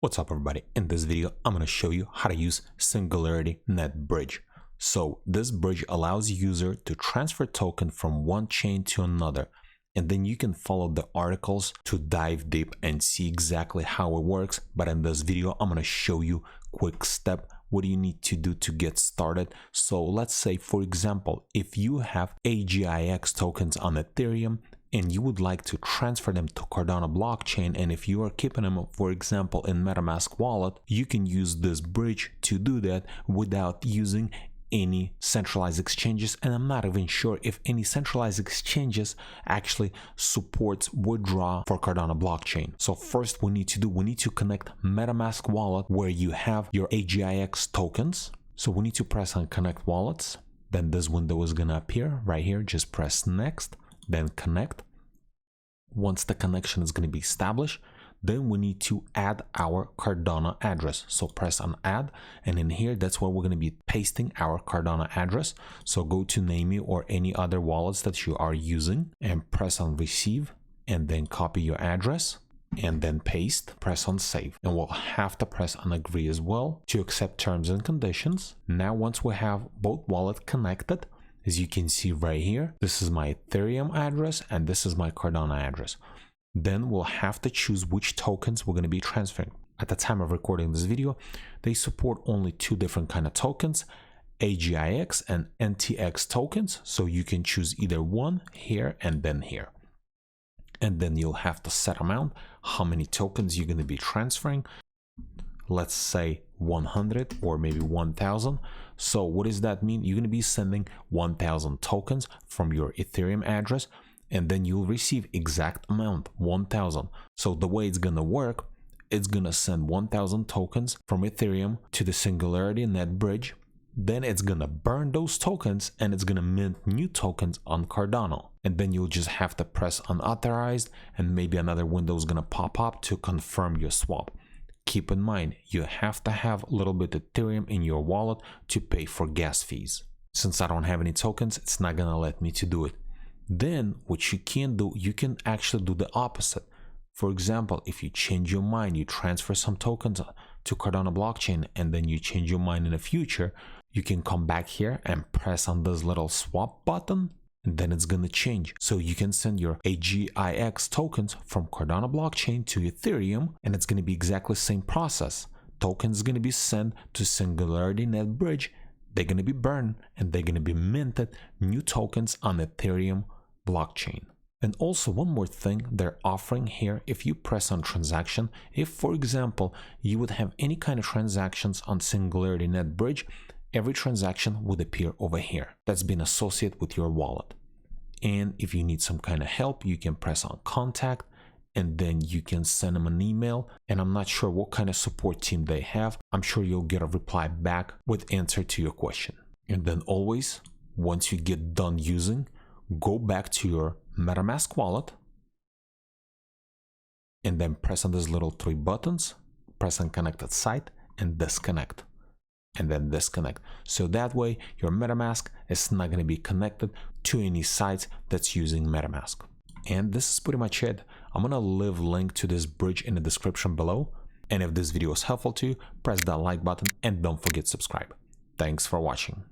What's up everybody? In this video, I'm going to show you how to use SingularityNet Bridge. So this bridge allows user to transfer token from one chain to another, and then you can follow the articles to dive deep and see exactly how it works. But in this video, I'm going to show you quick step what do you need to do to get started. So let's say, for example, if you have AGIX tokens on Ethereum and you would like to transfer them to Cardano blockchain, and if you are keeping them, for example, in MetaMask wallet, you can use this bridge to do that without using any centralized exchanges. And I'm not even sure if any centralized exchanges actually supports withdraw for Cardano blockchain. So first we need to connect MetaMask wallet where you have your AGIX tokens. So we need to press on connect wallets. Then this window is gonna appear right here. Just press next, then connect. Once the connection is going to be established, then we need to add our Cardano address. So press on add, and in here, that's where we're going to be pasting our Cardano address. So go to Namey or any other wallets that you are using and press on receive, and then copy your address and then paste, press on save. And we'll have to press on agree as well to accept terms and conditions. Now, once we have both wallets connected, as you can see right here, this is my Ethereum address and this is my Cardano address. Then we'll have to choose which tokens we're going to be transferring. At the time of recording this video, they support only two different kind of tokens, AGIX and NTX tokens. So you can choose either one here and then here. And then you'll have to set amount, how many tokens you're going to be transferring. Let's say 100 or maybe 1000. So what does that mean? You're going to be sending 1000 tokens from your Ethereum address, and then you'll receive exact amount 1000. So the way it's going to work, it's going to send 1000 tokens from Ethereum to the SingularityNet Bridge. Then it's going to burn those tokens and it's going to mint new tokens on Cardano. And then you'll just have to press unauthorized, and maybe another window is going to pop up to confirm your swap. Keep in mind, you have to have a little bit of Ethereum in your wallet to pay for gas fees. Since I don't have any tokens, it's not gonna let me to do it. Then what you can do, you can actually do the opposite. For example, if you change your mind, you transfer some tokens to Cardano blockchain, and then you change your mind in the future, you can come back here and press on this little swap button, and then it's going to change. So you can send your AGIX tokens from Cardano blockchain to Ethereum, and it's going to be exactly the same process. Tokens going to be sent to SingularityNet Bridge, they're going to be burned, and they're going to be minted new tokens on Ethereum blockchain. And also one more thing they're offering here, if you press on transaction, if for example you would have any kind of transactions on SingularityNet Bridge, every transaction would appear over here that's been associated with your wallet. And if you need some kind of help, you can press on contact, and then you can send them an email. And I'm not sure what kind of support team they have. I'm sure you'll get a reply back with answer to your question. And then always, once you get done using, go back to your MetaMask wallet and then press on these little three buttons, press on connected site and disconnect. And then disconnect. So that way your MetaMask is not going to be connected to any sites that's using MetaMask. And this is pretty much it. I'm going to leave a link to this bridge in the description below. And if this video is helpful to you, press that like button and don't forget to subscribe. Thanks for watching.